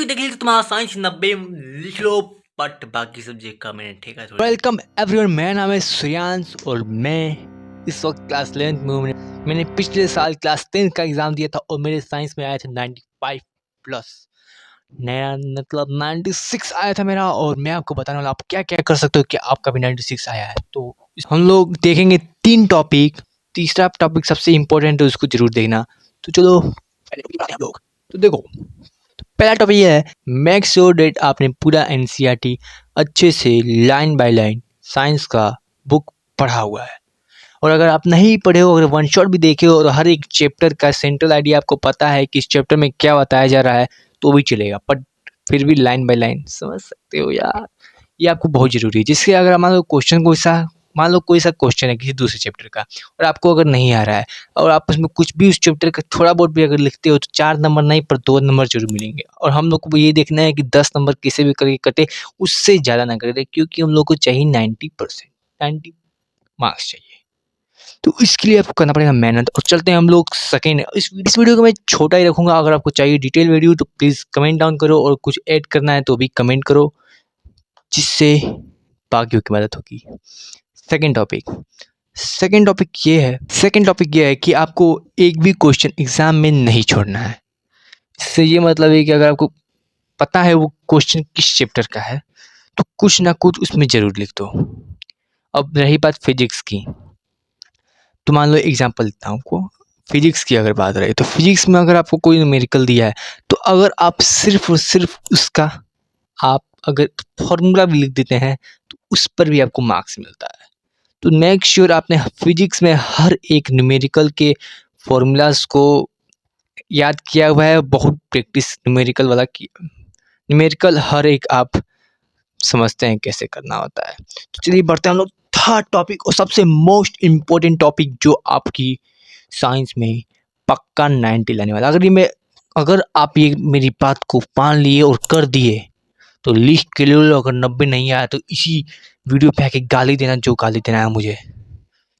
देखिए तो तुम्हारा साइंस 90 लिख लो, बट बाकी सब्जेक्ट का मैंने ठेका थोड़ी। वेलकम एवरीवन, मेरा नाम है श्रेयांश और मैं इस वक्त क्लास 11th में हूँ। मैंने पिछले साल क्लास 10th का एग्ज़ाम दिया था और मेरे साइंस में आया था 95 प्लस, नया मतलब 96 आया था मेरा। और मैं आपको बताने वाला आप क्या क्या कर सकते हो कि आपका भी 96 आया है। तो हम लोग देखेंगे 3 टॉपिक। तीसरा टॉपिक सबसे इम्पोर्टेंट है, उसको जरूर देखना। तो चलो पहले हम लोग तो देखो, पहला टॉपिक ये है, मेक श्योर डेट आपने पूरा एनसीईआरटी अच्छे से लाइन बाय लाइन साइंस का बुक पढ़ा हुआ है। और अगर आप नहीं पढ़े हो, अगर वन शॉट भी देखे हो और हर एक चैप्टर का सेंट्रल आइडिया आपको पता है कि इस चैप्टर में क्या बताया जा रहा है, तो भी चलेगा। बट फिर भी लाइन बाय लाइन समझ सकते हो यार, ये आपको बहुत ज़रूरी है। जिससे अगर मान लो क्वेश्चन कोई सा क्वेश्चन है किसी दूसरे चैप्टर का और आपको अगर नहीं आ रहा है और आप उसमें कुछ भी उस चैप्टर का थोड़ा बहुत भी अगर लिखते हो, तो 4 नंबर नहीं पर 2 नंबर जरूर मिलेंगे। और हम लोग को ये देखना है कि 10 नंबर किसी भी करके कटे, उससे ज़्यादा ना कटे, क्योंकि हम लोग को चाहिए 90%, 90 मार्क्स चाहिए। तो इसके लिए आपको करना पड़ेगा मेहनत। और चलते हैं हम लोग सेकेंड। इस वीडियो को मैं छोटा ही रखूँगा। अगर आपको चाहिए डिटेल वीडियो तो प्लीज़ कमेंट डाउन करो, और कुछ ऐड करना है तो भी कमेंट करो, जिससे बाकियों की मदद होगी। सेकेंड टॉपिक ये है कि आपको एक भी क्वेश्चन एग्जाम में नहीं छोड़ना है। इससे ये मतलब है कि अगर आपको पता है वो क्वेश्चन किस चैप्टर का है, तो कुछ ना कुछ उसमें ज़रूर लिख दो। अब रही बात फिजिक्स की, तो मान लो एग्जांपल देता हूँ आपको। फिजिक्स की अगर बात रहे, तो फिजिक्स में अगर आपको कोई न्यूमेरिकल दिया है, तो अगर आप सिर्फ और सिर्फ उसका आप अगर फॉर्मूला भी लिख देते हैं, तो उस पर भी आपको मार्क्स मिलता है। तो मेक श्योर आपने फिजिक्स में हर एक न्यूमेरिकल के फॉर्मूलाज को याद किया हुआ है। बहुत प्रैक्टिस न्यूमेरिकल वाला की, न्यूमेरिकल हर एक आप समझते हैं कैसे करना होता है। तो चलिए बढ़ते हैं हम लोग थर्ड टॉपिक, और सबसे मोस्ट इम्पोर्टेंट टॉपिक जो आपकी साइंस में पक्का 90 लाने वाला। अगर आप ये मेरी बात को मान लिए और कर दिए, तो लिख के ले लो। अगर 90 नहीं आया तो इसी वीडियो पे आके गाली देना, जो गाली देना है मुझे,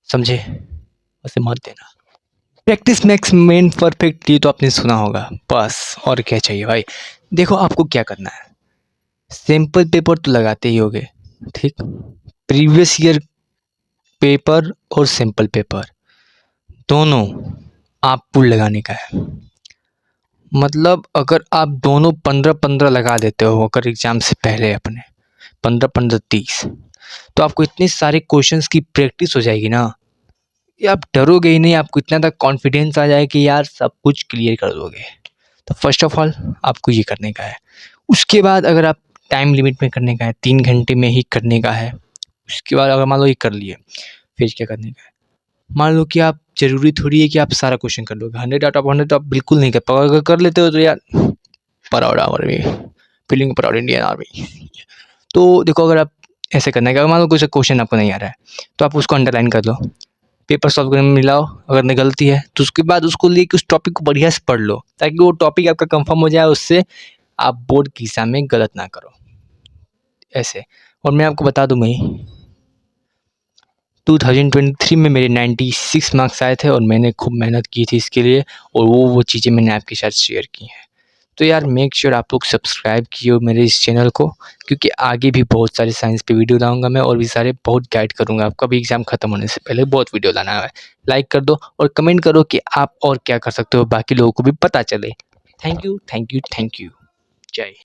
समझे? वैसे मत देना। प्रैक्टिस मेक्स मैन परफेक्ट, ये तो आपने सुना होगा, बस और क्या चाहिए भाई। देखो आपको क्या करना है, सैंपल पेपर तो लगाते ही होगे, ठीक? प्रीवियस ईयर पेपर और सैंपल पेपर दोनों आपको लगाने का है। मतलब अगर आप दोनों 15-15 लगा देते हो, अगर एग्जाम से पहले अपने 15-15 30, तो आपको इतने सारे क्वेश्चंस की प्रैक्टिस हो जाएगी ना, ये आप डरोगे ही नहीं। आपको इतना तक कॉन्फिडेंस आ जाए कि यार सब कुछ क्लियर कर दोगे। तो फर्स्ट ऑफ ऑल आपको ये करने का है। उसके बाद अगर आप टाइम लिमिट में करने का है, 3 घंटे में ही करने का है। उसके बाद अगर मान लो ये कर लिए, फिर क्या करने का है। मान लो कि आप, ज़रूरी थोड़ी है कि आप सारा क्वेश्चन कर लोगे 100 आउट ऑफ 100, तो आप बिल्कुल नहीं कर पाओगे। अगर कर लेते हो तो यार proud army, feeling proud Indian army. तो देखो, अगर आप ऐसे करना है कि अगर मान लो कोई सा क्वेश्चन आपको नहीं आ रहा है, तो आप उसको अंडरलाइन कर लो, पेपर सॉल्व करने में मिलाओ। अगर नहीं गलती है तो उसके बाद उसको लेके उस टॉपिक को बढ़िया से पढ़ लो, ताकि वो टॉपिक आपका कंफर्म हो जाए। उससे आप बोर्ड की एग्जाम में गलत ना करो ऐसे। और मैं आपको बता दूं, मैं 2023 में मेरे 96 मार्क्स आए थे, और मैंने खूब मेहनत की थी इसके लिए, और वो चीज़ें मैंने आपके साथ शेयर की हैं। तो यार मेक श्योर आप लोग सब्सक्राइब किए हो मेरे इस चैनल को, क्योंकि आगे भी बहुत सारे साइंस पे वीडियो लाऊंगा मैं, और भी सारे बहुत गाइड करूंगा आपका भी। एग्जाम खत्म होने से पहले बहुत वीडियो लाना है। लाइक कर दो और कमेंट करो कि आप और क्या कर सकते हो, बाकी लोगों को भी पता चले। Thank you. जय।